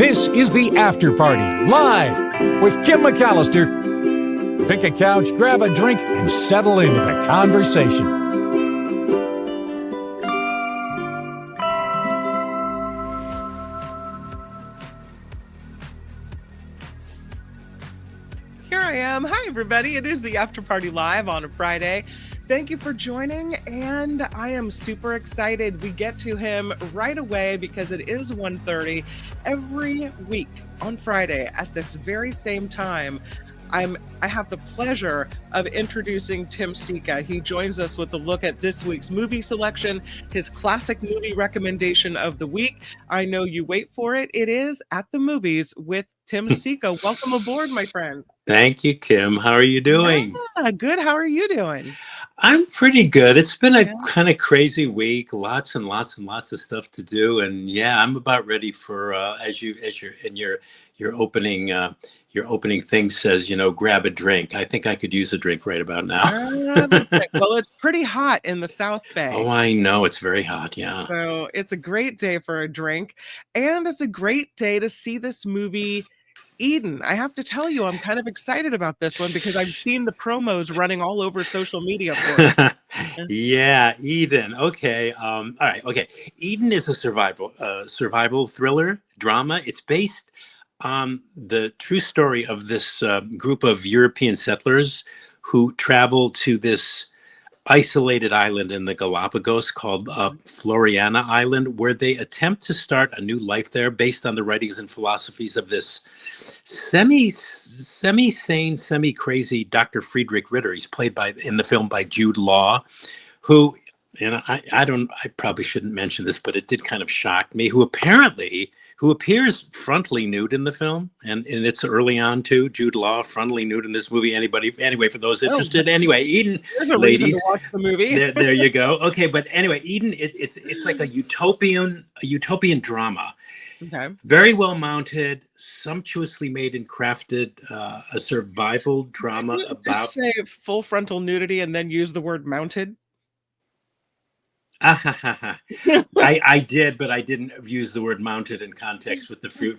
This is the After Party, live with Kim McAllister. Pick a couch, grab a drink, and settle into the conversation. Here I am. Hi, everybody. It is the After Party Live on a Friday. Thank you for joining, and I am super excited. We get to him right away because it is 1:30 every week on Friday at this very same time. I have the pleasure of introducing Tim Sika. He joins us with a look at this week's movie selection, his classic movie recommendation of the week. I know you wait for it. It is At the Movies with Tim Sika. Welcome aboard, my friend. Thank you, Kim. How are you doing? Yeah, good. How are you doing? I'm pretty good. It's been a kind of crazy week, lots and lots of stuff to do, and yeah, I'm about ready for as your opening thing says, grab a drink. I think I could use a drink right about now. Well, it's pretty hot in the South Bay. Oh, I know. It's very hot, yeah. So it's a great day for a drink, and it's a great day to see this movie, Eden. I have to tell you, I'm kind of excited about this one because I've seen the promos running all over social media for it. Yeah, Eden. Okay. All right. Okay. Eden is a survival thriller drama. It's based on the true story of this group of European settlers who travel to this isolated island in the Galapagos called Floriana Island, where they attempt to start a new life there based on the writings and philosophies of this semi-sane, semi-crazy Dr. Friedrich Ritter. He's played in the film by Jude Law, who, and I probably shouldn't mention this, but it did kind of shock me, who appears frontally nude in the film, and it's early on too. Jude Law frontally nude in this movie. Anyway, for those interested, anyway, Eden. There's a reason to watch the movie. there you go. Okay, but anyway, Eden, it's like a utopian drama. Okay. Very well mounted, sumptuously made and crafted, a survival drama about. Just say full frontal nudity and then use the word mounted. I did, but I didn't use the word mounted in context with the front.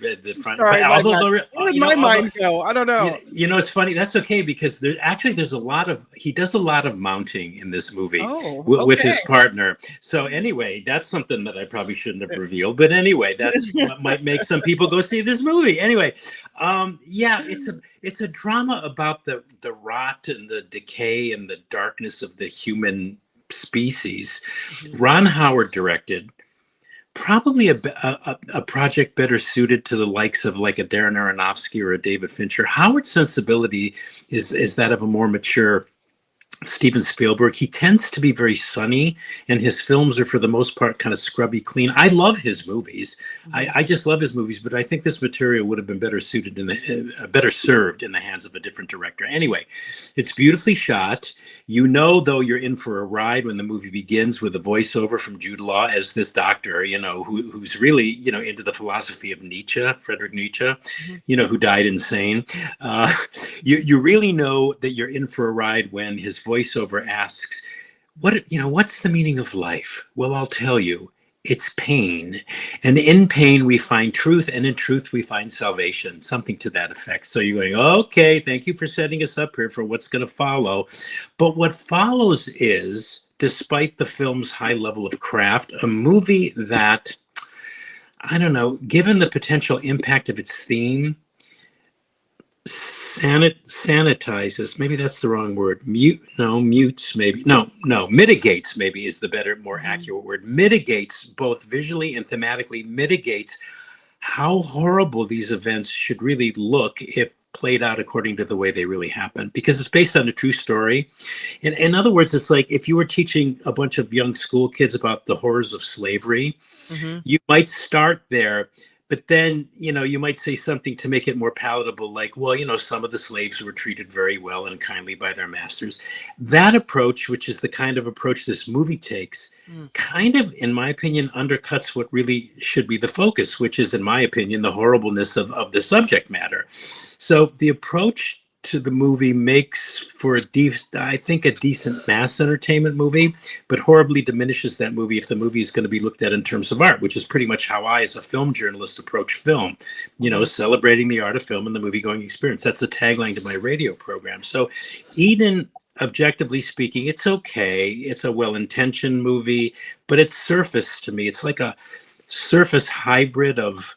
Sorry, where did my mind go? I don't know. It's funny. That's okay because he does a lot of mounting in this movie with his partner. So anyway, that's something that I probably shouldn't have revealed. But anyway, that's what might make some people go see this movie. Anyway, it's a drama about the rot and the decay and the darkness of the human species. Ron Howard directed, probably a project better suited to the likes of like a Darren Aronofsky or a David Fincher. Howard's sensibility is that of a more mature Steven Spielberg. He tends to be very sunny, and his films are for the most part kind of scrubby clean. I love his movies. I just love his movies, but I think this material would have been better served in the hands of a different director. Anyway, it's beautifully shot. Though you're in for a ride when the movie begins with a voiceover from Jude Law as this doctor, who's really, into the philosophy of Nietzsche, Friedrich Nietzsche, who died insane. You really know that you're in for a ride when his voiceover asks, what's the meaning of life? Well, I'll tell you, it's pain. And in pain, we find truth, and in truth, we find salvation, something to that effect. So you're going, okay, thank you for setting us up here for what's going to follow. But what follows is, despite the film's high level of craft, a movie that, I don't know, given the potential impact of its theme, sanitizes, maybe that's the wrong word, mitigates maybe is the better, more accurate word, mitigates both visually and thematically, mitigates how horrible these events should really look if played out according to the way they really happen, because it's based on a true story. In other words, it's like if you were teaching a bunch of young school kids about the horrors of slavery, you might start there. But then, you might say something to make it more palatable, like, well, some of the slaves were treated very well and kindly by their masters. That approach, which is the kind of approach this movie takes, kind of, in my opinion, undercuts what really should be the focus, which is, in my opinion, the horribleness of the subject matter. So the approach to the movie makes for I think a decent mass entertainment movie, but horribly diminishes that movie if the movie is going to be looked at in terms of art, which is pretty much how I, as a film journalist, approach film. Celebrating the art of film and the movie-going experience. That's the tagline to my radio program. So, Eden, objectively speaking, it's okay. It's a well-intentioned movie, but it's surface to me. It's like a surface hybrid of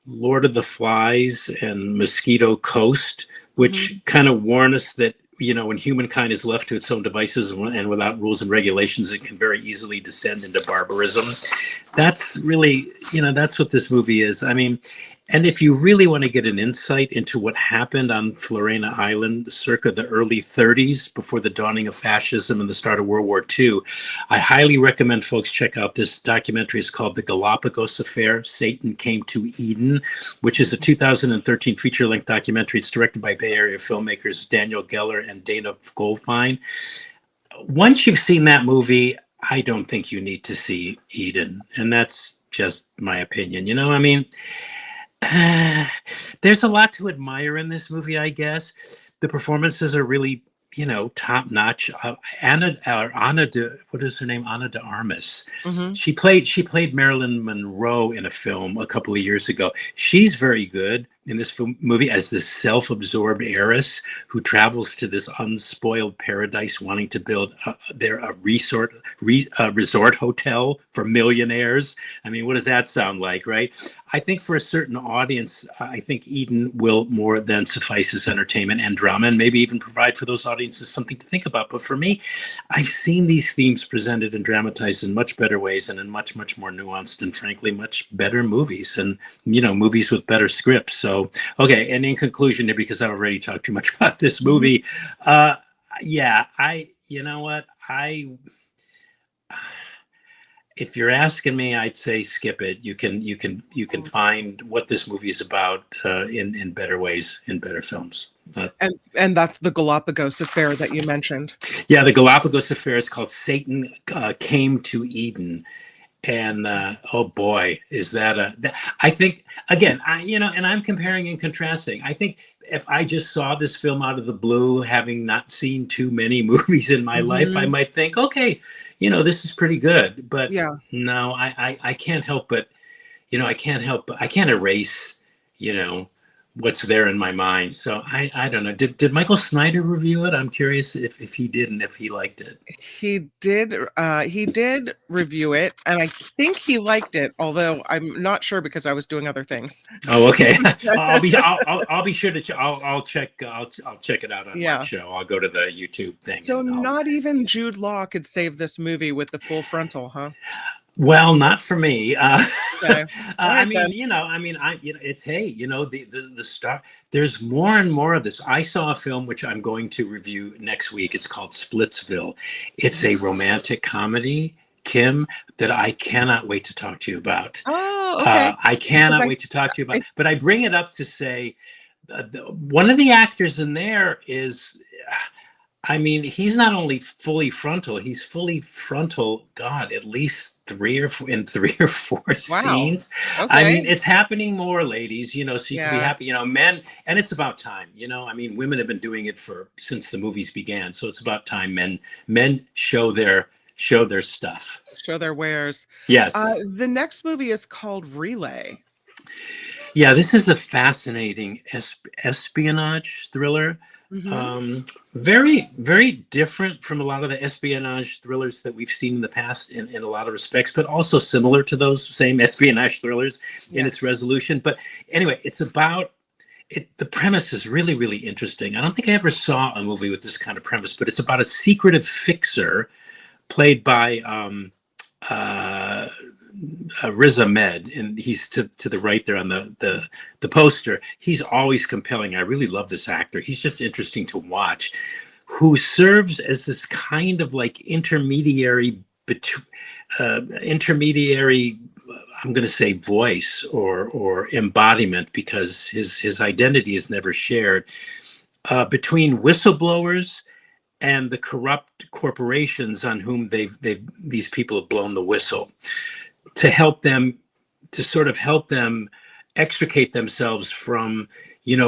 Lord of the Flies and Mosquito Coast, which kind of warn us that, when humankind is left to its own devices and without rules and regulations, it can very easily descend into barbarism. That's really, that's what this movie is. I mean, and if you really want to get an insight into what happened on Florena Island circa the early 30s, before the dawning of fascism and the start of World War II, I highly recommend folks check out this documentary. It's called The Galapagos Affair, Satan Came to Eden, which is a 2013 feature-length documentary. It's directed by Bay Area filmmakers Daniel Geller and Dana Goldfein. Once you've seen that movie, I don't think you need to see Eden. And that's just my opinion. I mean, there's a lot to admire in this movie, I guess. The performances are really, top notch. Ana de Armas. She played Marilyn Monroe in a film a couple of years ago. She's very good in this movie as this self-absorbed heiress who travels to this unspoiled paradise, wanting to build a resort hotel for millionaires. I mean, what does that sound like, right? I think for a certain audience, I think Eden will more than suffice as entertainment and drama, and maybe even provide for those audiences something to think about. But for me, I've seen these themes presented and dramatized in much better ways and in much, much more nuanced and frankly, much better movies, and, movies with better scripts. So, okay. And in conclusion, because I've already talked too much about this movie, if you're asking me, I'd say skip it. You can find what this movie is about in better ways, in better films. And that's the Galapagos Affair that you mentioned. Yeah, the Galapagos Affair is called Satan Came to Eden. And oh boy, is that I think, again, and I'm comparing and contrasting. I think if I just saw this film out of the blue, having not seen too many movies in my life, I might think, okay, this is pretty good. But no, I can't help but, I can't erase, what's there in my mind. So I don't know. Did Michael Snyder review it? I'm curious if he did and if he liked it. He did review it, and I think he liked it, although I'm not sure because I was doing other things. Oh, okay. I'll be sure to I'll check it out on my show. I'll go to the YouTube thing. So not even Jude Law could save this movie with the full frontal, huh? Well, not for me. Okay. It's the star. There's more and more of this. I saw a film which I'm going to review next week. It's called Splitsville. It's a romantic comedy, Kim, that I cannot wait to talk to you about. Oh, okay. I cannot wait to talk to you about. But I bring it up to say, one of the actors in there is. He's not only fully frontal, he's fully frontal, God, at least three or four scenes. Okay. It's happening more, ladies, so you can be happy, men, and it's about time, women have been doing it since the movies began. So it's about time men show their stuff. Show their wares. Yes. The next movie is called Relay. Yeah, this is a fascinating espionage thriller. Very, very different from a lot of the espionage thrillers that we've seen in the past in a lot of respects, but also similar to those same espionage thrillers in its resolution. But anyway, it's about it. The premise is really, really interesting. I don't think I ever saw a movie with this kind of premise, but it's about a secretive fixer played by Riz Ahmed, and he's to the right there on the poster. He's always compelling. I really love this actor. He's just interesting to watch, who serves as this kind of like intermediary, I'm going to say voice or embodiment, because his identity is never shared, between whistleblowers and the corrupt corporations on whom these people have blown the whistle, to help them extricate themselves from,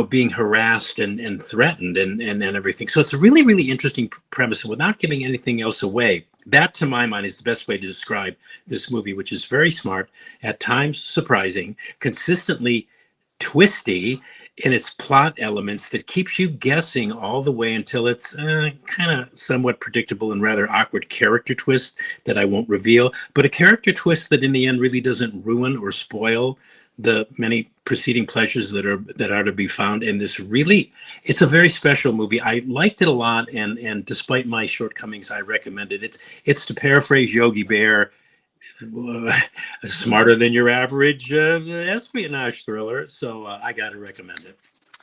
being harassed and threatened and everything. So it's a really, really interesting premise. And without giving anything else away, that to my mind is the best way to describe this movie, which is very smart, at times surprising, consistently twisty in its plot elements that keeps you guessing all the way until it's kind of somewhat predictable and rather awkward character twist that I won't reveal, but a character twist that in the end really doesn't ruin or spoil the many preceding pleasures that are to be found in this. Really, it's a very special movie. I liked it a lot, and despite my shortcomings, I recommend it. It's to paraphrase Yogi Bear, smarter than your average espionage thriller. So I got to recommend it.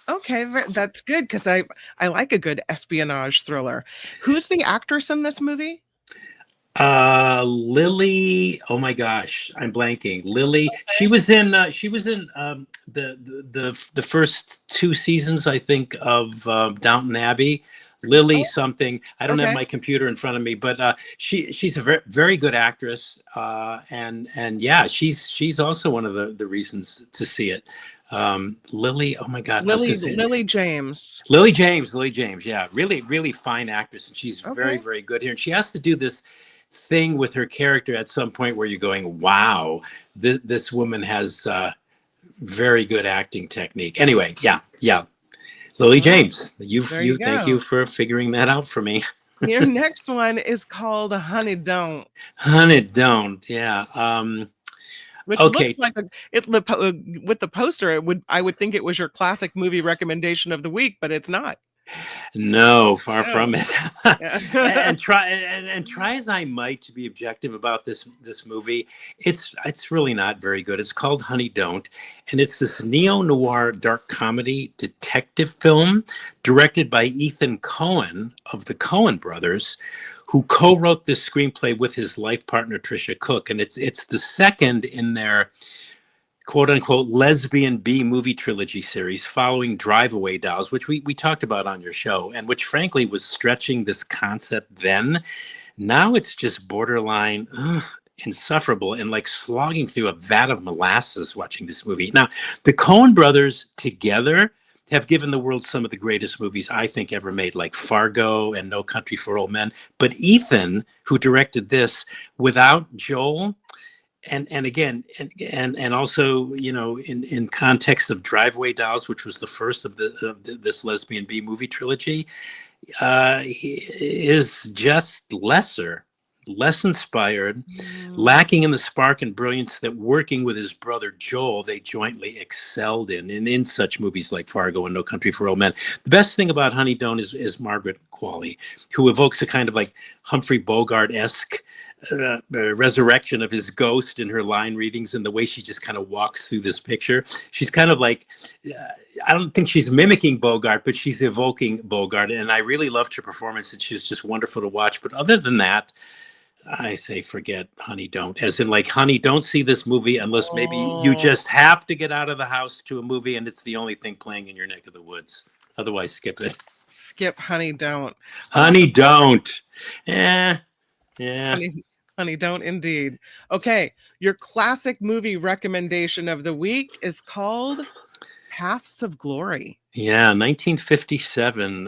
Okay, that's good, because I like a good espionage thriller. Who's the actress in this movie? Lily, oh my gosh, I'm blanking. Lily, okay. She was in the first 2 seasons, I think, of Downton Abbey. Lily something. I don't have my computer in front of me, but she's a very, very good actress, and yeah, she's also one of the reasons to see it. Lily, oh my God, Lily James. Lily James, yeah, really, really fine actress, and she's very, very good here. And she has to do this thing with her character at some point where you're going, wow, this woman has very good acting technique. Anyway, yeah. Lily James, thank you for figuring that out for me. Your next one is called Honey Don't. Honey Don't, yeah. Which looks like with the poster, I would think it was your classic movie recommendation of the week, but it's not. No, far from it. and try as I might to be objective about this movie, it's really not very good. It's called Honey Don't, and it's this neo-noir dark comedy detective film directed by Ethan Coen of the Coen brothers, who co-wrote this screenplay with his life partner Trisha Cook, and it's the second in their quote-unquote lesbian B movie trilogy series following Drive Away Dolls, which we talked about on your show, and which frankly was stretching this concept then. Now it's just borderline insufferable and like slogging through a vat of molasses watching this movie. Now, the Coen brothers together have given the world some of the greatest movies I think ever made, like Fargo and No Country for Old Men. But Ethan, who directed this, without Joel, and again, and also, in context of Drive Away Dolls, which was the first of this lesbian B movie trilogy, he is just less inspired, lacking in the spark and brilliance that working with his brother Joel, they jointly excelled in such movies like Fargo and No Country for Old Men. The best thing about Honey Don't is Margaret Qualley, who evokes a kind of like Humphrey Bogart-esque resurrection of his ghost in her line readings, and the way she just kind of walks through this picture. She's kind of like, I don't think she's mimicking Bogart, but she's evoking Bogart. And I really loved her performance, and she was just wonderful to watch. But other than that, I say forget Honey Don't. As in, like, honey, don't see this movie unless maybe you just have to get out of the house to a movie and it's the only thing playing in your neck of the woods. Otherwise, skip it. Skip Honey Don't. Honey Don't. Yeah. Honey Don't indeed. Okay, your classic movie recommendation of the week is called Paths of Glory. Yeah, 1957.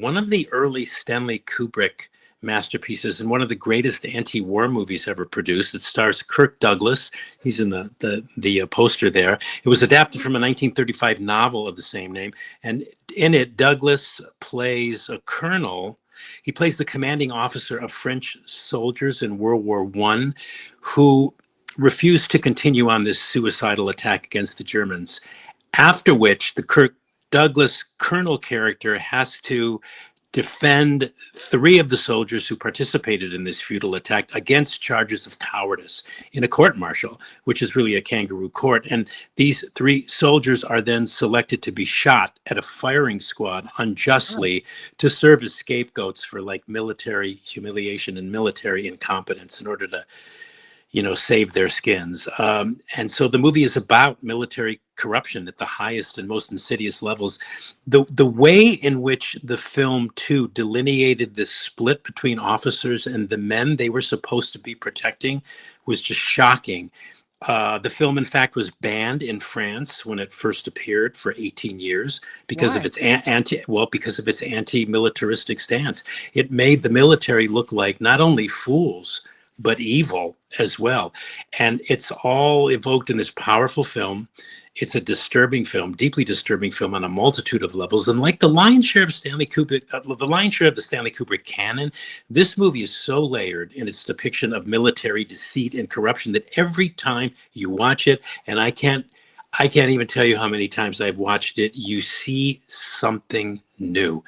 One of the early Stanley Kubrick masterpieces and one of the greatest anti-war movies ever produced. It stars Kirk Douglas. He's in the poster there. It was adapted from a 1935 novel of the same name. And in it, Douglas plays a colonel. He plays the commanding officer of French soldiers in World War I who refused to continue on this suicidal attack against the Germans, after which the Kirk Douglas colonel character has to defend 3 of the soldiers who participated in this futile attack against charges of cowardice in a court-martial, which is really a kangaroo court. And these 3 soldiers are then selected to be shot at a firing squad unjustly to serve as scapegoats for like military humiliation and military incompetence in order to, save their skins. And so the movie is about military corruption at the highest and most insidious levels. The way in which the film too delineated this split between officers and the men they were supposed to be protecting was just shocking. The film, in fact, was banned in France when it first appeared for 18 years because of Why? its because of its anti-militaristic stance. It made the military look like not only fools but evil as well, and it's all evoked in this powerful film. It's a disturbing film, deeply disturbing film on a multitude of levels, and like the lion's share of the lion's share of the Stanley Kubrick canon, this movie is so layered in its depiction of military deceit and corruption that every time you watch it, and I can't even tell you how many times I've watched it, you see something new.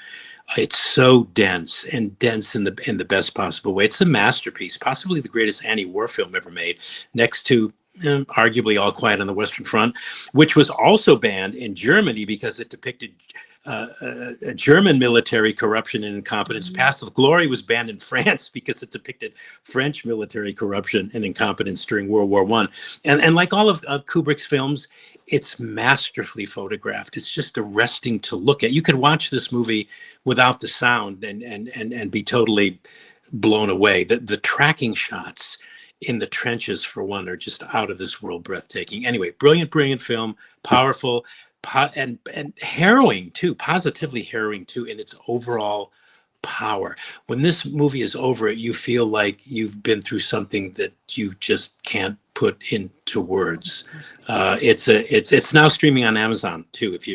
It's so dense in the best possible way. It's a masterpiece, possibly the greatest anti-war film ever made, next to arguably All Quiet on the Western Front, which was also banned in Germany because it depicted German military corruption and incompetence. Paths of Glory was banned in France because it depicted French military corruption and incompetence during World War I. And like all of Kubrick's films, it's masterfully photographed. It's just arresting to look at. You could watch this movie without the sound and be totally blown away. The tracking shots in the trenches, for one, are just out of this world, breathtaking. Anyway, brilliant film, powerful, and harrowing too, positively harrowing too, in its overall power. When this movie is over, you feel like you've been through something that you just can't put into words. It's now streaming on Amazon too. If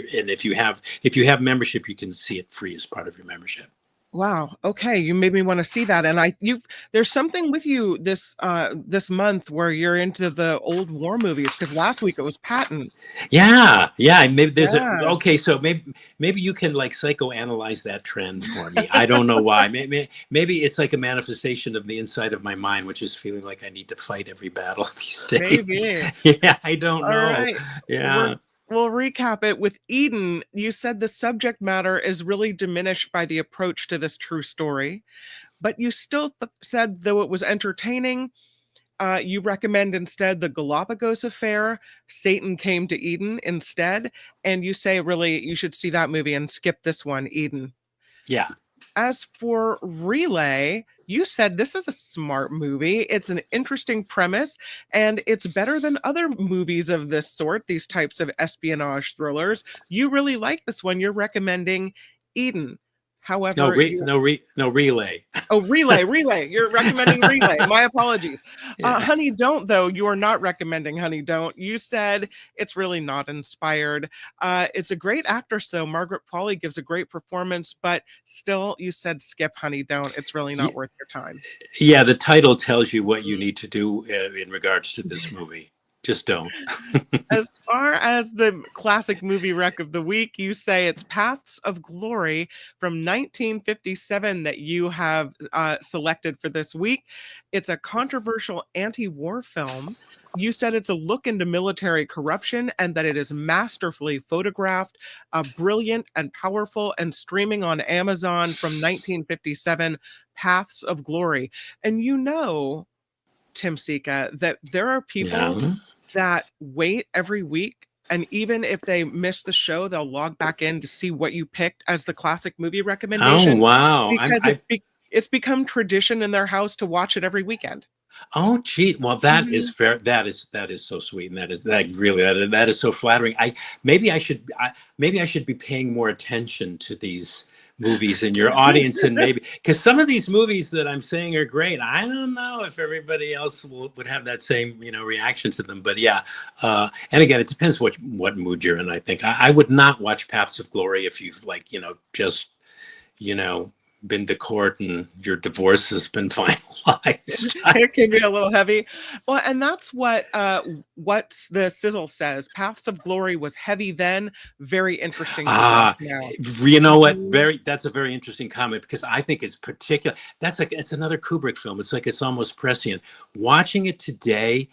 you have membership, you can see it free as part of your membership. Wow. Okay, you made me want to see that. And there's something with you this month where you're into the old war movies, because last week it was Patton. Yeah. Maybe there's Yeah. okay. So maybe you can like psychoanalyze that trend for me. I don't know why. Maybe it's like a manifestation of the inside of my mind, which is feeling like I need to fight every battle these days. Maybe. Yeah, I don't know. All right. Yeah. We'll recap it with Eden. You said the subject matter is really diminished by the approach to this true story, but you still said, though it was entertaining, you recommend instead the Galapagos Affair, Satan Came to Eden instead, and you say really you should see that movie and skip this one, Eden. Yeah. As for Relay, you said this is a smart movie. It's an interesting premise, and it's better than other movies of this sort, these types of espionage thrillers. You really like this one. You're recommending Eden. However, Relay. Oh, Relay. You're recommending Relay. My apologies. Yeah. Honey Don't, though, you are not recommending Honey Don't. You said it's really not inspired. It's a great actress, though. Margaret Qualley gives a great performance, but still, you said skip Honey Don't. It's really not worth your time. Yeah, the title tells you what you need to do in regards to this movie. Just don't. As far as the classic movie rec of the week, you say it's Paths of Glory from 1957 that you have selected for this week. It's a controversial anti-war film. You said it's a look into military corruption and that it is masterfully photographed, brilliant and powerful, and streaming on Amazon from 1957, Paths of Glory. And you know, Tim Sika, that there are people that wait every week, and even if they miss the show, they'll log back in to see what you picked as the classic movie recommendation. Oh, wow. Because it's become tradition in their house to watch it every weekend. Oh, gee. Well, that is fair. That is so sweet, and that is so flattering. Maybe I should be paying more attention to these movies in your audience, and maybe because some of these movies that I'm saying are great, I don't know if everybody else would have that same reaction to them. But yeah, and again, it depends what mood you're in. I think I would not watch Paths of Glory if you've just been to court and your divorce has been finalized. It can be a little heavy. Well, and that's what the sizzle says. Paths of Glory was heavy then, very interesting to watch now. You know what? That's a very interesting comment, because I think it's particular. It's another Kubrick film. It's almost prescient. Watching it today,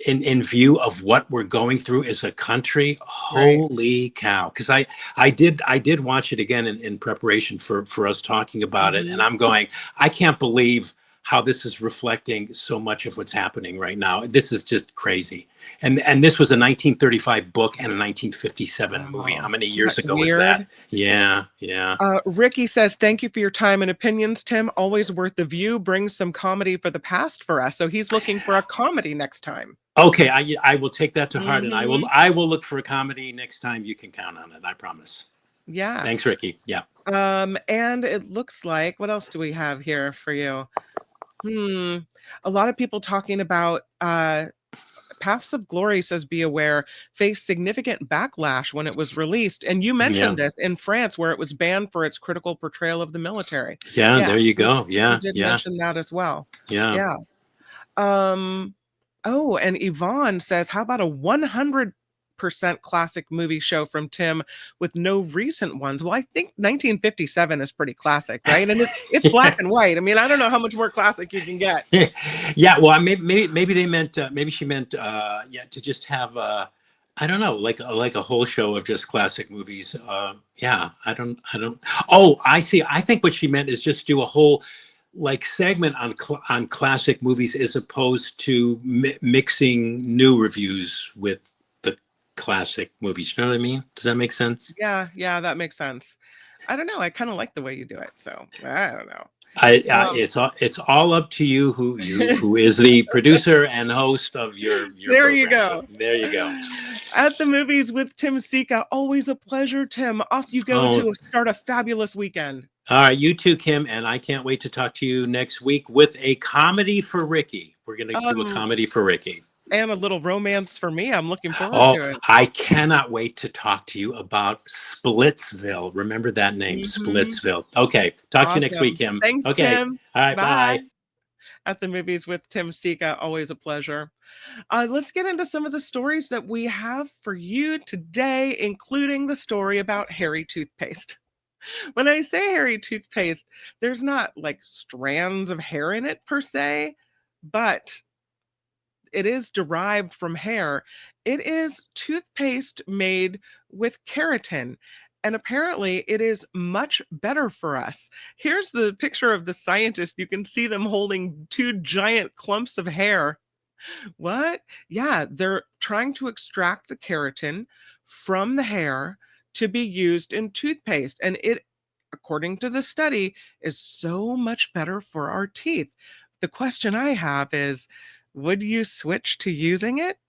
in view of what we're going through as a country, holy cow. Because I did watch it again in preparation for us talking about it, and I'm going, I can't believe how this is reflecting so much of what's happening right now. This is just crazy. And this was a 1935 book and a 1957 movie. How many years ago was that? Yeah. Ricky says, thank you for your time and opinions, Tim. Always worth the view. Brings some comedy for the past for us. So he's looking for a comedy next time. Okay, I will take that to heart, and Mhm. I will look for a comedy next time. You can count on it. I promise. Yeah. Thanks, Ricky. Yeah. And it looks like, what else do we have here for you? Hmm. A lot of people talking about Paths of Glory says be aware faced significant backlash when it was released. And you Yeah. mentioned this in France where it was banned for its critical portrayal of the military. Yeah, Yeah, there you you go. you Yeah, did yeah, mention that as well. yeah. Yeah. Um, oh, and Yvonne says, how about a 100% classic movie show from Tim with no recent ones? Well, I think 1957 is pretty classic, right? And it's black and white. I mean, I don't know how much more classic you can get. Yeah, well, maybe they meant maybe she meant yeah, to just have I don't know, like a whole show of just classic movies. Yeah, I don't. Oh, I see. I think what she meant is just do a whole like segment on on classic movies as opposed to mixing new reviews with the classic movies. You know what I mean? Does that make sense? Yeah, yeah, that makes sense. I don't know. I kind of like the way you do it, so I don't know. Um, It's all up to you who is the producer and host of your there you program. So go. there you go. At the movies with Tim Sika. Always a pleasure, Tim. Off you go Oh, to start a fabulous weekend. all right, you too, Kim, and I can't wait to talk to you next week with a comedy for Ricky. We're gonna do a Um, comedy for Ricky. and a little romance for me. I'm looking forward Oh, to it. I cannot wait to talk to you about Splitsville. Remember that name, Mhm. Splitsville. Okay, talk to you next week, Awesome. Kim. Thanks, Okay, Tim. all right, Bye. bye. At the movies with Tim Sika. Always a pleasure. Let's get into some of the stories that we have for you today, including the story about Harry toothpaste. When I say Harry toothpaste, there's not like strands of hair in it per se, but it is derived from hair. It is toothpaste made with keratin. And apparently, it is much better for us. Here's the picture of the scientist. You can see them holding two giant clumps of hair. What? Yeah, they're trying to extract the keratin from the hair to be used in toothpaste. And it, according to the study, is so much better for our teeth. The question I have is, would you switch to using it?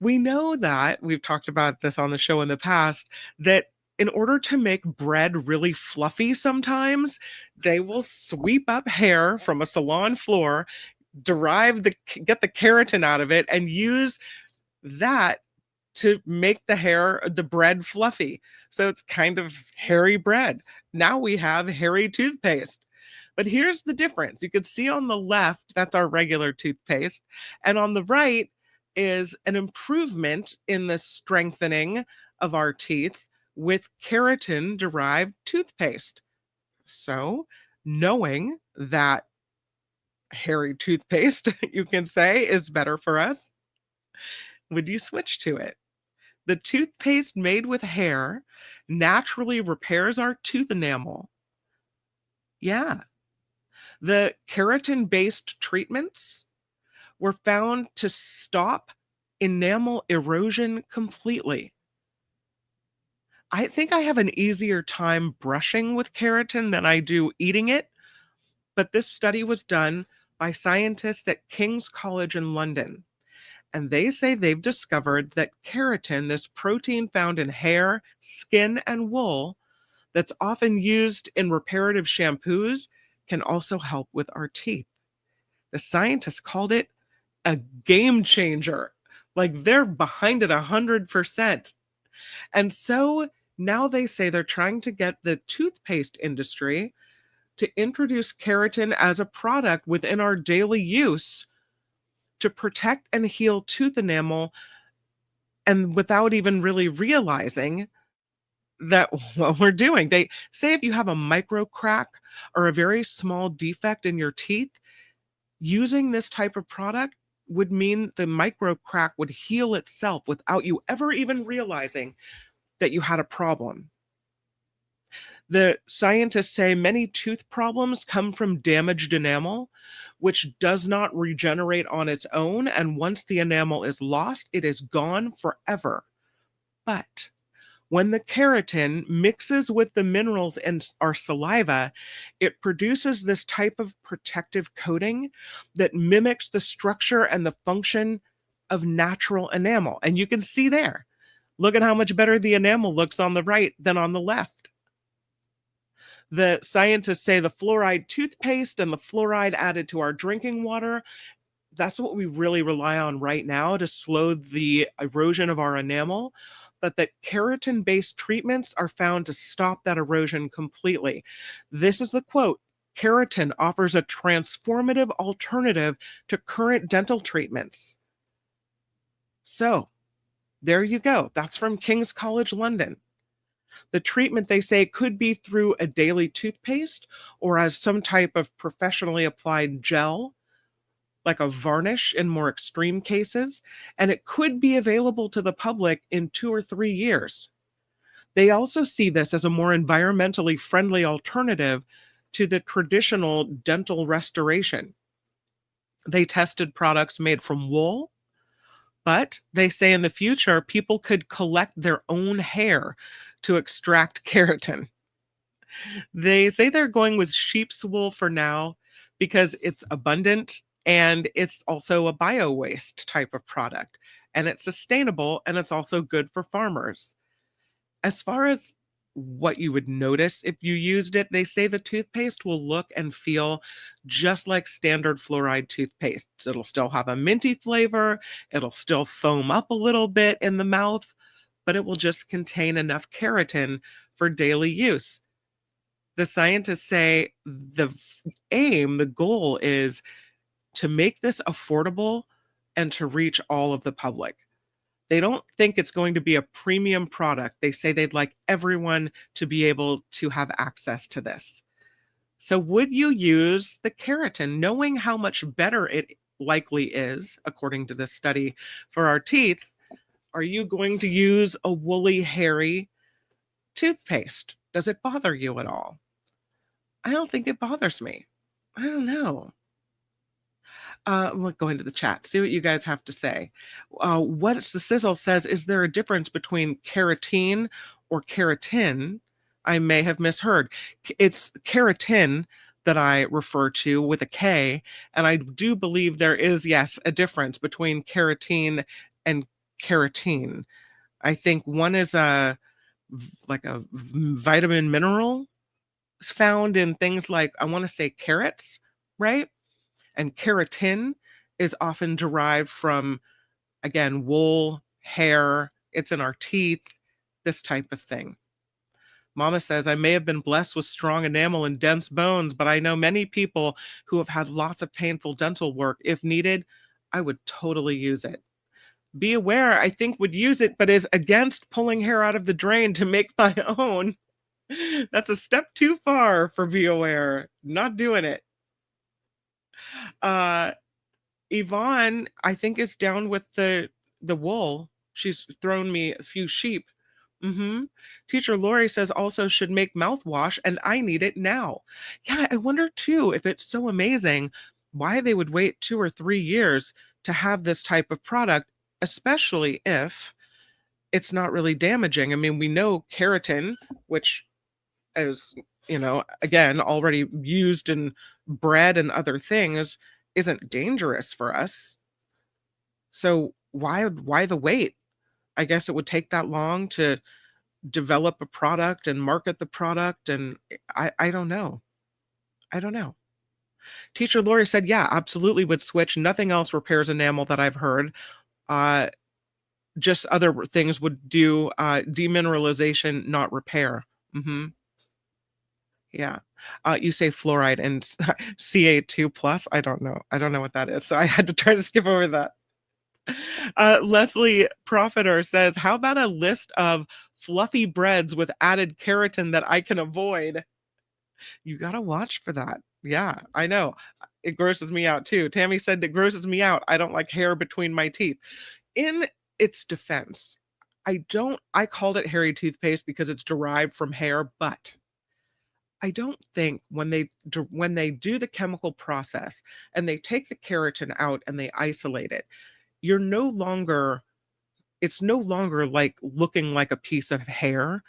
We know that we've talked about this on the show in the past that in order to make bread really fluffy, sometimes they will sweep up hair from a salon floor, get the keratin out of it, and use that to make the bread fluffy. So it's kind of hairy bread. Now we have hairy toothpaste. But here's the difference. You can see on the left, that's our regular toothpaste. And on the right is an improvement in the strengthening of our teeth with keratin derived toothpaste. So, knowing that hairy toothpaste, you can say, is better for us, would you switch to it? The toothpaste made with hair naturally repairs our tooth enamel. Yeah. The keratin based treatments were found to stop enamel erosion completely. I think I have an easier time brushing with keratin than I do eating it, but this study was done by scientists at King's College in London. And they say they've discovered that keratin, this protein found in hair, skin, and wool, that's often used in reparative shampoos, can also help with our teeth. The scientists called it a game changer. Like they're behind it 100%. And so now they say they're trying to get the toothpaste industry to introduce keratin as a product within our daily use to protect and heal tooth enamel, and without even really realizing that what we're doing. They say if you have a micro crack or a very small defect in your teeth, using this type of product would mean the micro crack would heal itself without you ever even realizing that you had a problem. The scientists say many tooth problems come from damaged enamel, which does not regenerate on its own. And once the enamel is lost, it is gone forever. But when the keratin mixes with the minerals in our saliva, it produces this type of protective coating that mimics the structure and the function of natural enamel. And you can see there, look at how much better the enamel looks on the right than on the left. The scientists say the fluoride toothpaste and the fluoride added to our drinking water, that's what we really rely on right now to slow the erosion of our enamel. But that keratin-based treatments are found to stop that erosion completely. This is the quote: keratin offers a transformative alternative to current dental treatments. So there you go. That's from King's College London. The treatment, they say, could be through a daily toothpaste or as some type of professionally applied gel, like a varnish in more extreme cases, and it could be available to the public in 2 or 3 years. They also see this as a more environmentally friendly alternative to the traditional dental restoration. They tested products made from wool, but they say in the future, people could collect their own hair to extract keratin. They say they're going with sheep's wool for now because it's abundant and it's also a bio waste type of product, and it's sustainable, and it's also good for farmers. As far as what you would notice if you used it, they say the toothpaste will look and feel just like standard fluoride toothpaste. It'll still have a minty flavor, it'll still foam up a little bit in the mouth, but it will just contain enough keratin for daily use. The scientists say the goal is to make this affordable and to reach all of the public. They don't think it's going to be a premium product. They say they'd like everyone to be able to have access to this. So would you use the keratin, knowing how much better it likely is, according to this study, for our teeth? Are you going to use a woolly, hairy toothpaste? Does it bother you at all? I don't think it bothers me. I don't know. Look, go into the chat, see what you guys have to say. What's the sizzle says, is there a difference between keratin or keratin? I may have misheard. It's keratin that I refer to with a K, and I do believe there is, yes, a difference between keratin and keratin. I think one is like a vitamin mineral found in things like, I want to say, carrots, right? And keratin is often derived from, again, wool, hair, it's in our teeth, this type of thing. Mama says, I may have been blessed with strong enamel and dense bones, but I know many people who have had lots of painful dental work. If needed, I would totally use it. Be Aware, I think, would use it, but is against pulling hair out of the drain to make my own. That's a step too far for Be Aware. Not doing it. Yvonne, I think, is down with the wool. She's thrown me a few sheep. Teacher Lori says also should make mouthwash, and I need it now. Yeah, I wonder too if it's so amazing why they would wait 2 or 3 years to have this type of product, especially if it's not really damaging. I mean, we know keratin, which is, again, already used in bread and other things, isn't dangerous for us. So why the wait? I guess it would take that long to develop a product and market the product, and I don't know. I don't know. Teacher Lori said, yeah, absolutely would switch. Nothing else repairs enamel that I've heard. Just other things would do demineralization, not repair. Yeah. You say fluoride and Ca2 plus. I don't know. I don't know what that is. So I had to try to skip over that. Leslie Profiter says, how about a list of fluffy breads with added keratin that I can avoid? You got to watch for that. Yeah, I know. It grosses me out too. Tammy said it grosses me out. I don't like hair between my teeth. In its defense, I called it hairy toothpaste because it's derived from hair, but I don't think when they do the chemical process and they take the keratin out and they isolate it, it's no longer like looking like a piece of hair.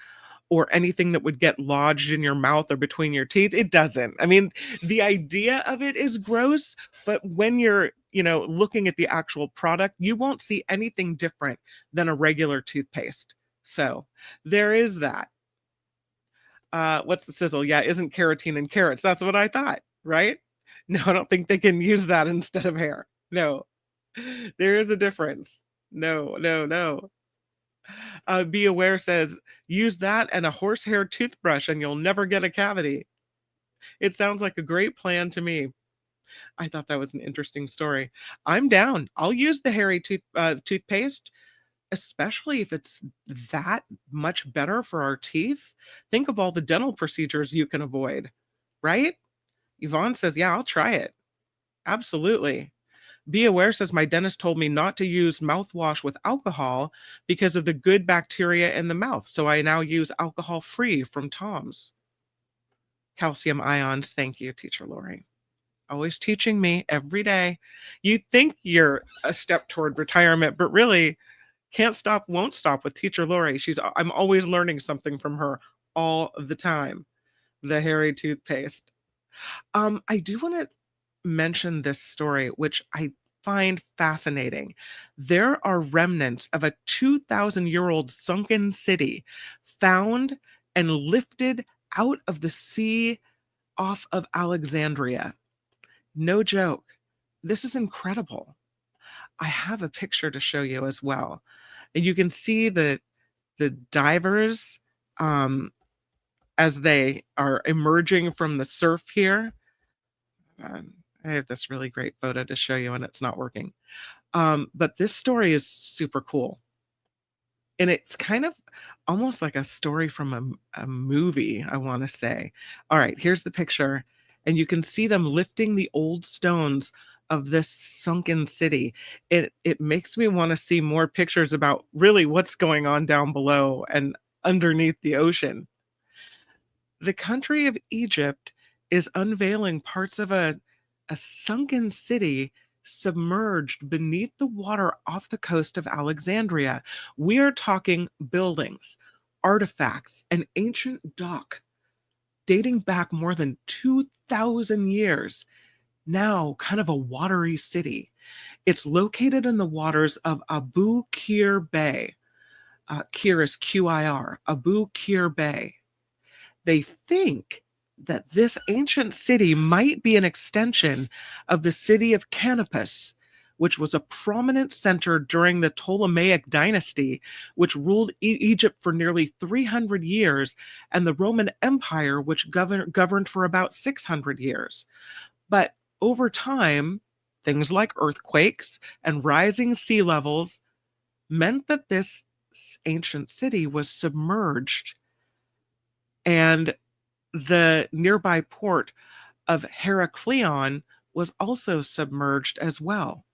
or anything that would get lodged in your mouth or between your teeth. It doesn't. I mean, the idea of it is gross, but when you're, looking at the actual product, you won't see anything different than a regular toothpaste. So there is that. What's the sizzle? Yeah, isn't keratin and carrots? That's what I thought, right? No, I don't think they can use that instead of hair. No, there is a difference. No, no, no. Be Aware says, use that and a horsehair toothbrush and you'll never get a cavity. It sounds like a great plan to me. I thought that was an interesting story. I'm down. I'll use the hairy toothpaste, especially if it's that much better for our teeth. Think of all the dental procedures you can avoid, right? Yvonne says, yeah, I'll try it. Absolutely. Be Aware says, my dentist told me not to use mouthwash with alcohol because of the good bacteria in the mouth. So I now use alcohol-free from Tom's. Calcium ions. Thank you, Teacher Lori. Always teaching me every day. You think you're a step toward retirement, but really can't stop, won't stop with Teacher Lori. I'm always learning something from her all the time. The hairy toothpaste. I do want to mention this story, which I find fascinating. There are remnants of a 2,000-year-old sunken city found and lifted out of the sea off of Alexandria. No joke. This is incredible. I have a picture to show you as well. And you can see the divers as they are emerging from the surf here. I have this really great photo to show you and it's not working. But this story is super cool. And it's kind of almost like a story from a movie, I want to say. All right, here's the picture. And you can see them lifting the old stones of this sunken city. It makes me want to see more pictures about really what's going on down below and underneath the ocean. The country of Egypt is unveiling parts of a sunken city submerged beneath the water off the coast of Alexandria. We are talking buildings, artifacts, an ancient dock dating back more than 2,000 years, now kind of a watery city. It's located in the waters of Abu Qir Bay. Qir is Qir, Abu Qir Bay. They think that this ancient city might be an extension of the city of Canopus, which was a prominent center during the Ptolemaic dynasty, which ruled Egypt for nearly 300 years, and the Roman Empire, which governed for about 600 years. But over time, things like earthquakes and rising sea levels meant that this ancient city was submerged, and the nearby port of Heraklion was also submerged as well.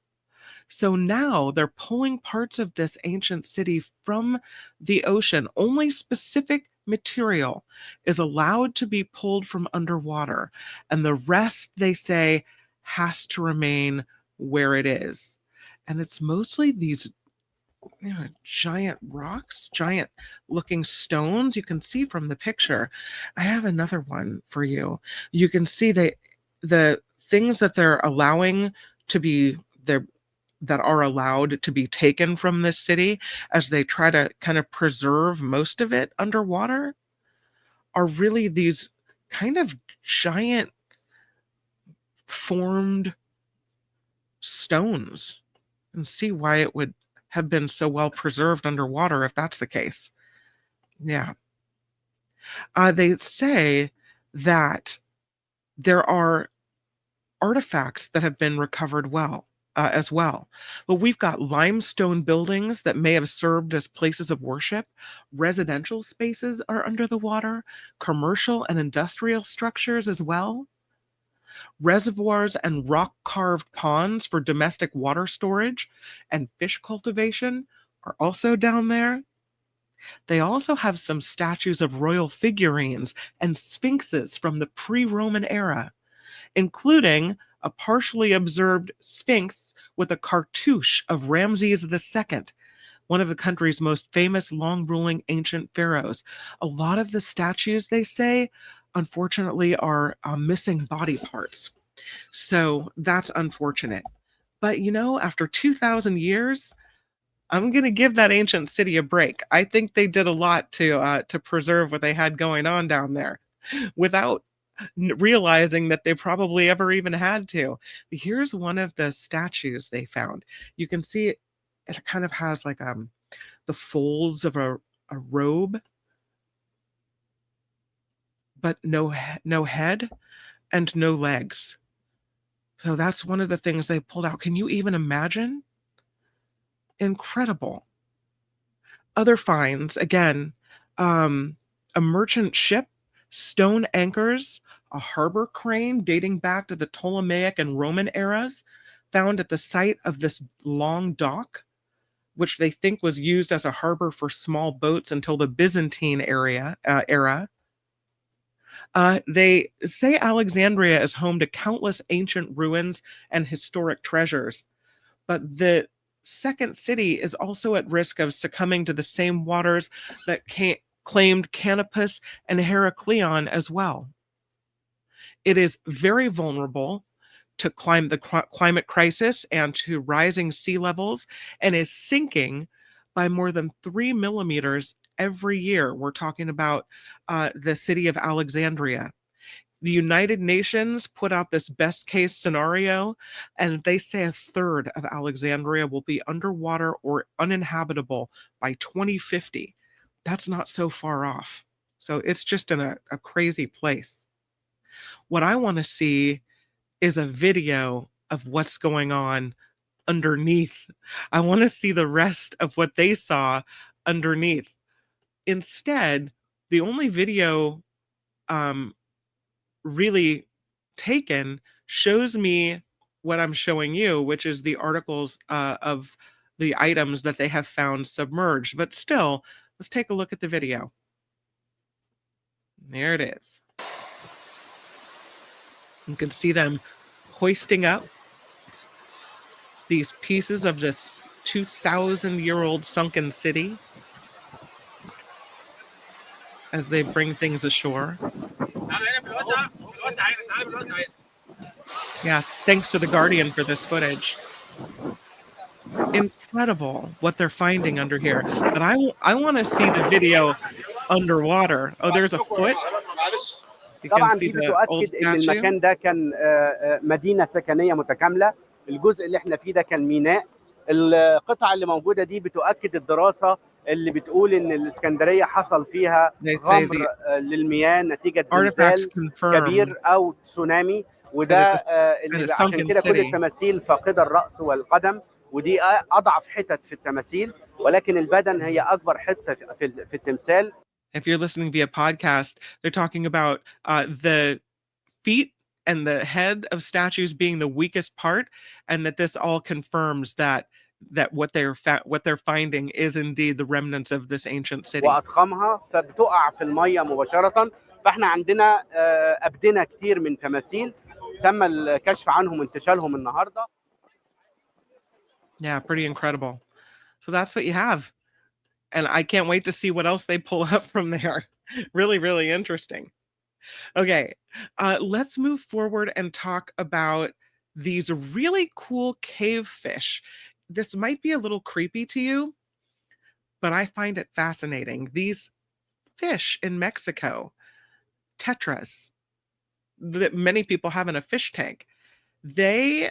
So now they're pulling parts of this ancient city from the ocean. Only specific material is allowed to be pulled from underwater, and the rest, they say, has to remain where it is. And it's mostly these giant rocks, giant looking stones. You can see from the picture. I have another one for you. You can see the things that they're allowing to be there, that are allowed to be taken from this city as they try to kind of preserve most of it underwater, are really these kind of giant formed stones, and see why it would have been so well preserved underwater if that's the case. Yeah. They say that there are artifacts that have been recovered as well. But we've got limestone buildings that may have served as places of worship. Residential spaces are under the water, commercial and industrial structures as well. Reservoirs and rock-carved ponds for domestic water storage and fish cultivation are also down there. They also have some statues of royal figurines and sphinxes from the pre-Roman era, including a partially observed sphinx with a cartouche of Ramses II, one of the country's most famous long-ruling ancient pharaohs. A lot of the statues, they say, unfortunately, are missing body parts. So that's unfortunate. But after 2,000 years, I'm going to give that ancient city a break. I think they did a lot to preserve what they had going on down there without realizing that they probably ever even had to. Here's one of the statues they found. You can see it kind of has like the folds of a robe, but no head and no legs. So that's one of the things they pulled out. Can you even imagine? Incredible. Other finds, again, a merchant ship, stone anchors, a harbor crane dating back to the Ptolemaic and Roman eras, found at the site of this long dock, which they think was used as a harbor for small boats until the Byzantine era. They say Alexandria is home to countless ancient ruins and historic treasures, but the second city is also at risk of succumbing to the same waters that claimed Canopus and Heracleon as well. It is very vulnerable to the climate crisis and to rising sea levels, and is sinking by more than 3 millimeters every year. We're talking about the city of Alexandria. The United Nations put out this best case scenario, and they say a third of Alexandria will be underwater or uninhabitable by 2050. That's not so far off. So it's just in a crazy place. What I want to see is a video of what's going on underneath. I want to see the rest of what they saw underneath. Instead, the only video really taken shows me what I'm showing you, which is the articles of the items that they have found submerged. But still, let's take a look at the video. There it is. You can see them hoisting up these pieces of this 2,000-year-old sunken city as they bring things ashore. Yeah, thanks to The Guardian for this footage. Incredible what they're finding under here. But I want to see the video underwater. Oh, there's a foot. You can طبعا see دي the old بتؤكد ان statue. المكان ده كان مدينه سكنيه متكامله. الجزء اللي احنا فيه ده كان ميناء. القطع اللي موجوده دي بتؤكد الدراسه اللي بتقول ان الاسكندريه حصل فيها غمر للمياه نتيجه زلزال كبير او تسونامي، وده اللي عشان كده كل التماثيل فاقده الراس والقدم، ودي اضعف حتت في التماثيل، ولكن البدن هي اكبر حته في التمثال. If you're listening via podcast, they're talking about the feet and the head of statues being the weakest part, and that this all confirms that what they're finding is indeed the remnants of this ancient city. واضخمها فبتقع في الميه مباشره، فاحنا عندنا ابدنه كتير من تماثيل تم الكشف عنهم وانتشالهم النهارده. Yeah, pretty incredible. So that's what you have. And I can't wait to see what else they pull up from there. Really, really interesting. Okay, let's move forward and talk about these really cool cave fish. This might be a little creepy to you, but I find it fascinating. These fish in Mexico, tetras, that many people have in a fish tank, they,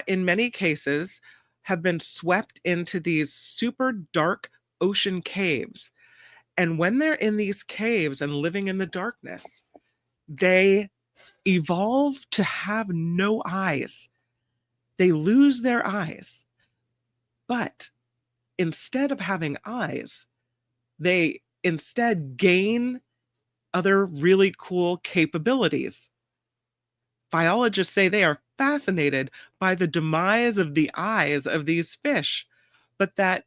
in many cases, have been swept into these super dark ocean caves. And when they're in these caves and living in the darkness, they evolve to have no eyes. They lose their eyes. But instead of having eyes, they instead gain other really cool capabilities. Biologists say they are fascinated by the demise of the eyes of these fish, but that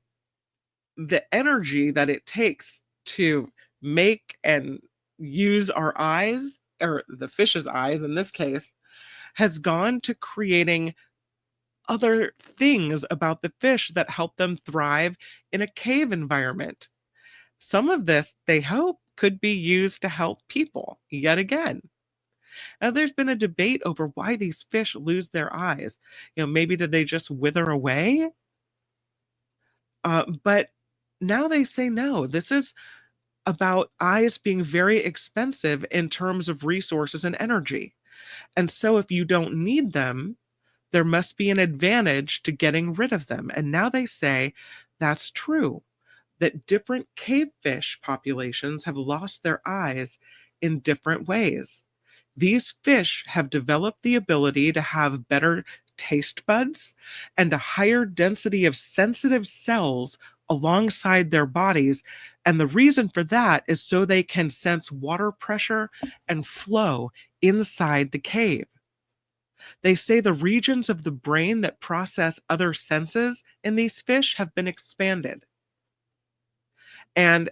the energy that it takes to make and use our eyes, or the fish's eyes in this case, has gone to creating other things about the fish that help them thrive in a cave environment. Some of this, they hope, could be used to help people yet again. Now, there's been a debate over why these fish lose their eyes. Maybe did they just wither away? But now they say no. This is about eyes being very expensive in terms of resources and energy. And so if you don't need them, there must be an advantage to getting rid of them. And now they say that's true, that different cavefish populations have lost their eyes in different ways. These fish have developed the ability to have better taste buds and a higher density of sensitive cells alongside their bodies. And the reason for that is so they can sense water pressure and flow inside the cave. They say the regions of the brain that process other senses in these fish have been expanded. And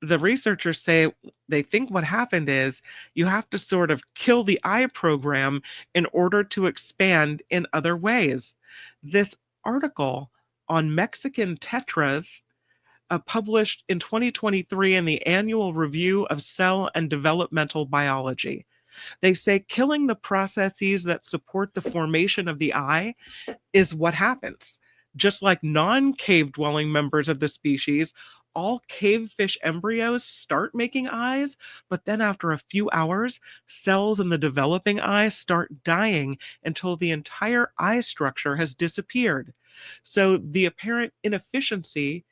the researchers say they think what happened is you have to sort of kill the eye program in order to expand in other ways. This article on Mexican tetras, published in 2023 in the Annual Review of Cell and Developmental Biology. They say killing the processes that support the formation of the eye is what happens. Just like non-cave dwelling members of the species, all cavefish embryos start making eyes, but then after a few hours, cells in the developing eye start dying until the entire eye structure has disappeared. So the apparent inefficiency,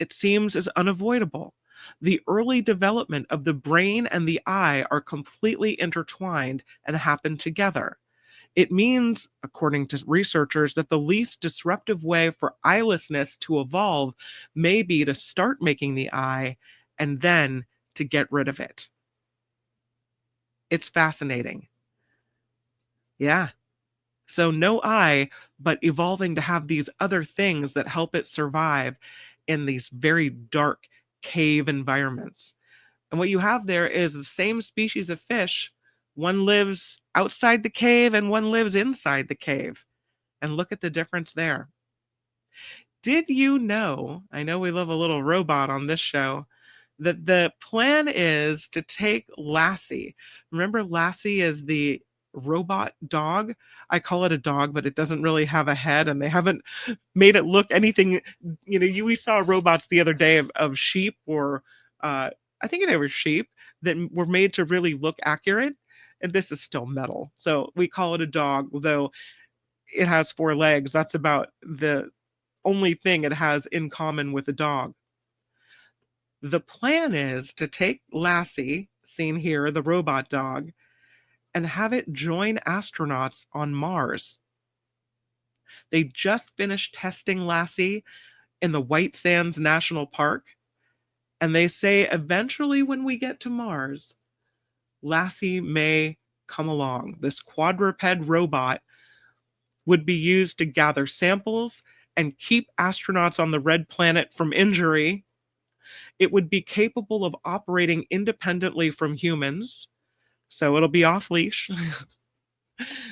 it seems, is unavoidable. The early development of the brain and the eye are completely intertwined and happen together. It means, according to researchers, that the least disruptive way for eyelessness to evolve may be to start making the eye and then to get rid of it. It's fascinating. Yeah. So no eye, but evolving to have these other things that help it survive in these very dark cave environments. And what you have there is the same species of fish. One lives outside the cave and one lives inside the cave. And look at the difference there. Did you know, I know we love a little robot on this show, that the plan is to take Lassie. Remember, Lassie is the robot dog. I call it a dog, but it doesn't really have a head, and they haven't made it look anything. We saw robots the other day of sheep, or I think they were sheep, that were made to really look accurate. And this is still metal. So we call it a dog, though it has 4 legs. That's about the only thing it has in common with a dog. The plan is to take Lassie, seen here, the robot dog, and have it join astronauts on Mars. They just finished testing Lassie in the White Sands National Park, and they say eventually when we get to Mars, Lassie may come along. This quadruped robot would be used to gather samples and keep astronauts on the red planet from injury. It would be capable of operating independently from humans, so it'll be off leash.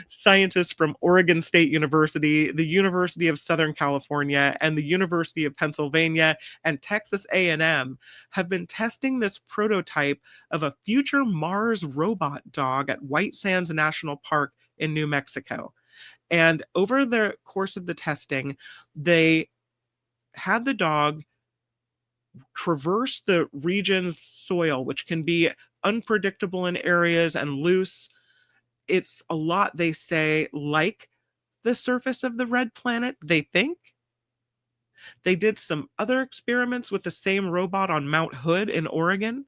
Scientists from Oregon State University, the University of Southern California, and the University of Pennsylvania and Texas A&M have been testing this prototype of a future Mars robot dog at White Sands National Park in New Mexico. And over the course of the testing, they had the dog traverse the region's soil, which can be unpredictable in areas and loose. It's a lot, they say, like the surface of the red planet, they think. They did some other experiments with the same robot on Mount Hood in Oregon,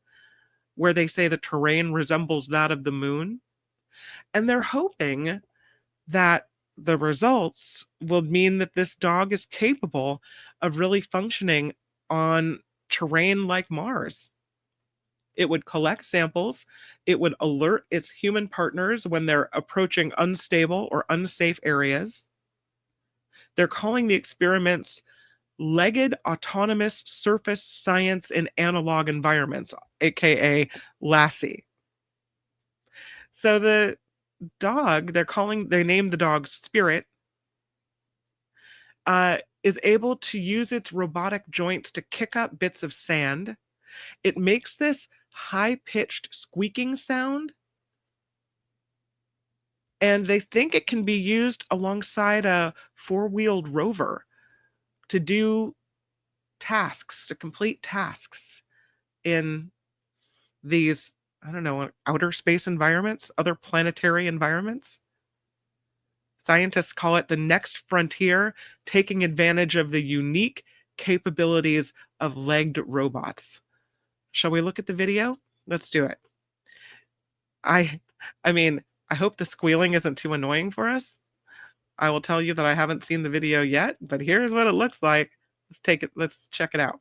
where they say the terrain resembles that of the moon. And they're hoping that the results will mean that this dog is capable of really functioning on terrain like Mars. It would collect samples. It would alert its human partners when they're approaching unstable or unsafe areas. They're calling the experiments Legged Autonomous Surface Science in Analog Environments, aka Lassie. So the dog, they named the dog Spirit. is able to use its robotic joints to kick up bits of sand. It makes this high-pitched squeaking sound, and they think it can be used alongside a four-wheeled rover to do tasks, to complete tasks in these, I don't know, outer space environments, other planetary environments. Scientists call it the next frontier, taking advantage of the unique capabilities of legged robots. Shall we look at the video? Let's do it. I mean, I hope the squealing isn't too annoying for us. I will tell you that I haven't seen the video yet, but here's what it looks like. Let's check it out.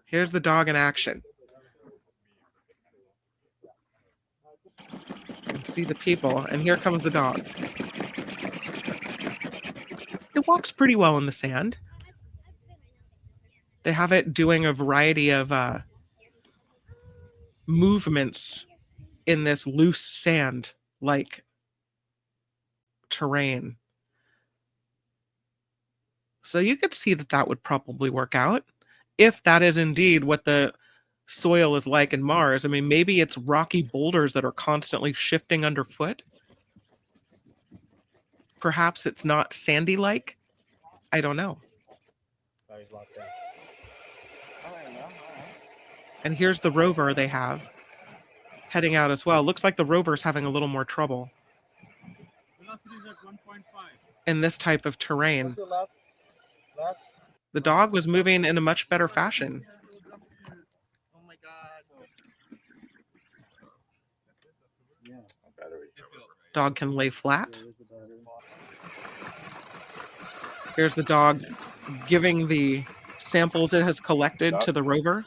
Here's the dog in action. You can see the people, and here comes the dog. It walks pretty well in the sand. They have it doing a variety of movements in this loose sand-like terrain. So you could see that that would probably work out if that is indeed what the soil is like in Mars. I mean, maybe it's rocky boulders that are constantly shifting underfoot. Perhaps it's not sandy-like. I don't know. And here's the rover they have heading out as well. Looks like the rover's having a little more trouble in this type of terrain. The dog was moving in a much better fashion. Oh my God. Dog can lay flat. Here's the dog giving the samples it has collected to the rover.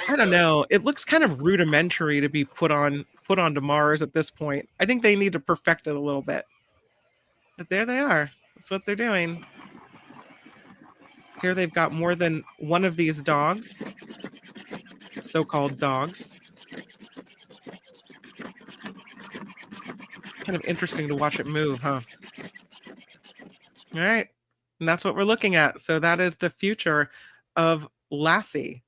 I don't know. It looks kind of rudimentary to be put onto Mars at this point. I think they need to perfect it a little bit. But there they are. That's what they're doing. Here they've got more than one of these dogs, so-called dogs. Kind of interesting to watch it move, huh? All right. And that's what we're looking at. So that is the future of Lassie.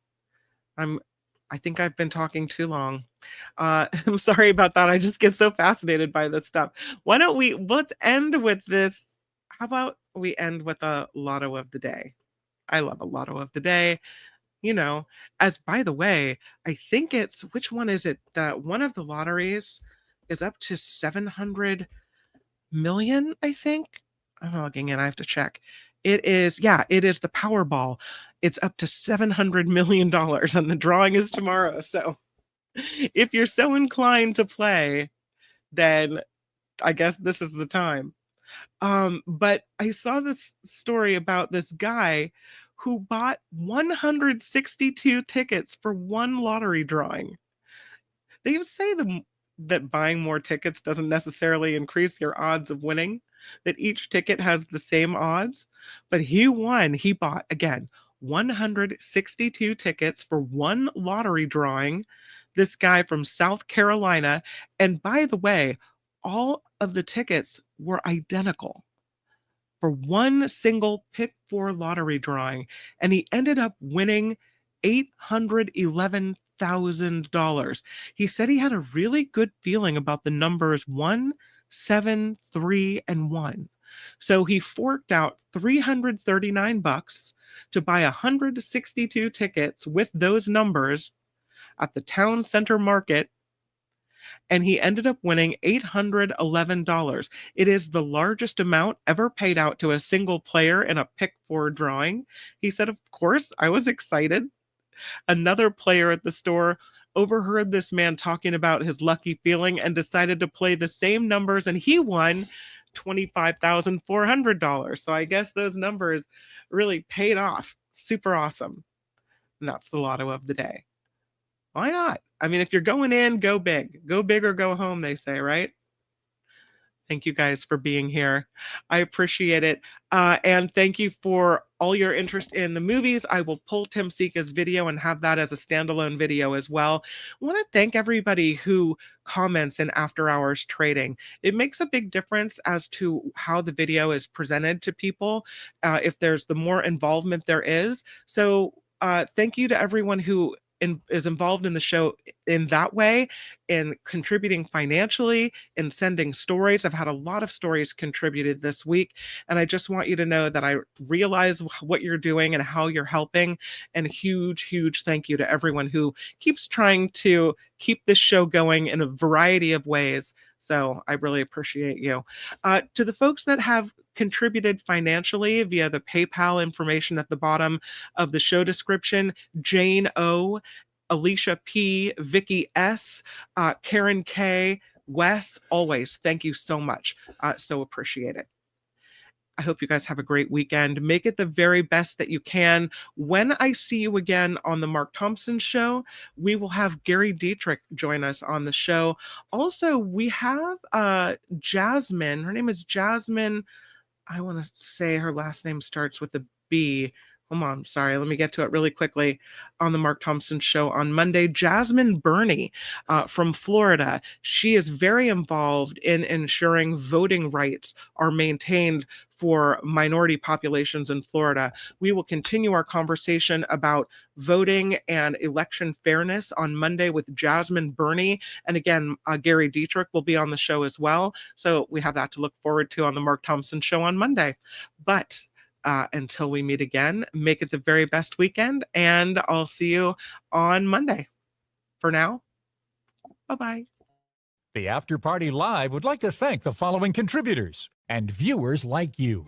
I think I've been talking too long. I'm sorry about that. I just get so fascinated by this stuff. Let's end with this. How about we end with a lotto of the day? I love a lotto of the day. You know, as by the way, I think which one is it? That one of the lotteries is up to 700 million, I think. I'm logging in. I have to check. It is the Powerball. It's up to $700 million, and the drawing is tomorrow. So if you're so inclined to play, then I guess this is the time. But I saw this story about this guy who bought 162 tickets for one lottery drawing. They say that buying more tickets doesn't necessarily increase your odds of winning, that each ticket has the same odds, but he won. He bought, again, 162 tickets for one lottery drawing. This guy from South Carolina. And by the way, all of the tickets were identical for one single pick four lottery drawing. And he ended up winning $811,000. He said he had a really good feeling about the numbers 1, 7, 3, and 1. So he forked out $339 to buy 162 tickets with those numbers at the town center market, and he ended up winning $811. It is the largest amount ever paid out to a single player in a pick four drawing. He said, of course, I was excited. Another player at the store overheard this man talking about his lucky feeling and decided to play the same numbers, and he won $25,400. So I guess those numbers really paid off. Super awesome. And that's the lotto of the day. Why not? I mean, if you're going in, go big. Go big or go home, they say, right? Thank you guys for being here. I appreciate it. And thank you for all your interest in the movies. I will pull Tim Sika's video and have that as a standalone video as well. I want to thank everybody who comments in After Hours Trading. It makes a big difference as to how the video is presented to people, if there's the more involvement there is. So thank you to everyone who is involved in the show in that way, in contributing financially, in sending stories. I've had a lot of stories contributed this week, and I just want you to know that I realize what you're doing and how you're helping. And huge thank you to everyone who keeps trying to keep this show going in a variety of ways. So I really appreciate you. To the folks that have contributed financially via the PayPal information at the bottom of the show description, Jane O, Alicia P, Vicky S, Karen K, Wes, always thank you so much. So appreciate it. I hope you guys have a great weekend. Make it the very best that you can. When I see you again on the Mark Thompson Show, we will have Gary Dietrich join us on the show. Also, we have Jasmine. Her name is Jasmine. I want to say her last name starts with a B. Hold on, sorry, let me get to it really quickly. On the Mark Thompson Show on Monday, Jasmine Burney from Florida. She is very involved in ensuring voting rights are maintained for minority populations in Florida. We will continue our conversation about voting and election fairness on Monday with Jasmine Burney. And again, Gary Dietrich will be on the show as well. So we have that to look forward to on the Mark Thompson Show on Monday. But until we meet again, make it the very best weekend, and I'll see you on Monday. For now, bye-bye. The After Party Live would like to thank the following contributors and viewers like you.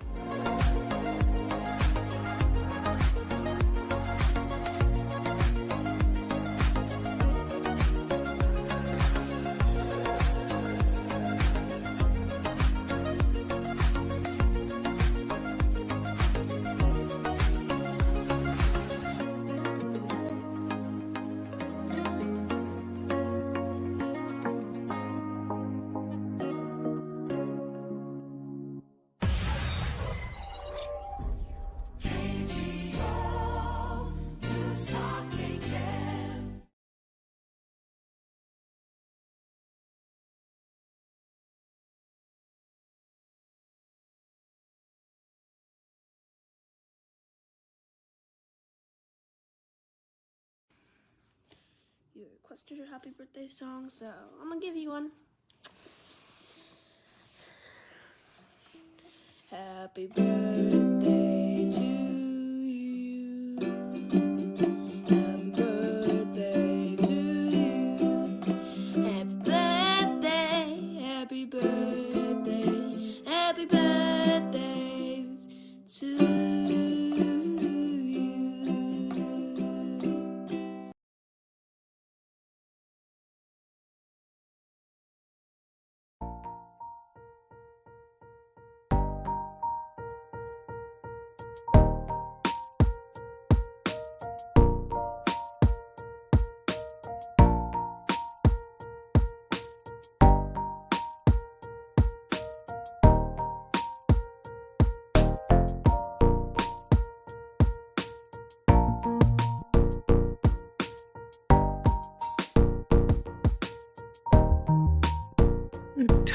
You requested a happy birthday song, so I'm gonna give you one. Happy birthday to you. Happy birthday to you. Happy birthday, happy birthday, happy birthday to you.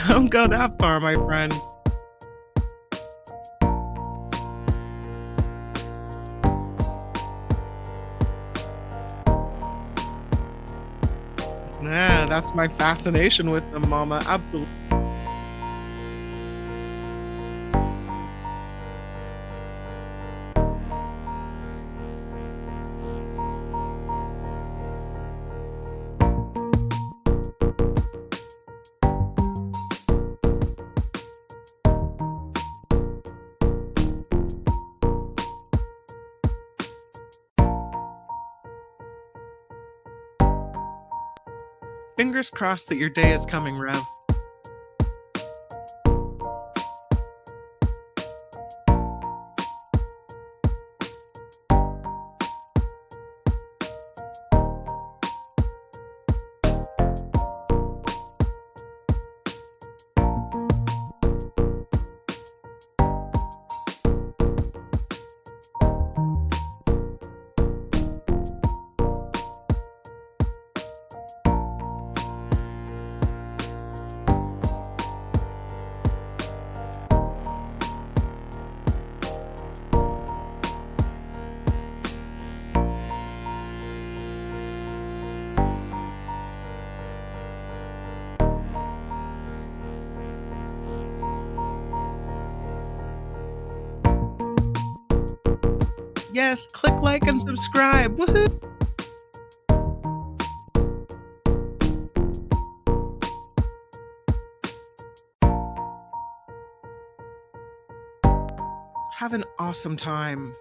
Don't go that far, my friend. Yeah, that's my fascination with them, Mama. Absolutely. Fingers crossed that your day is coming, Rev. Yes, click like and subscribe. Woohoo! Have an awesome time.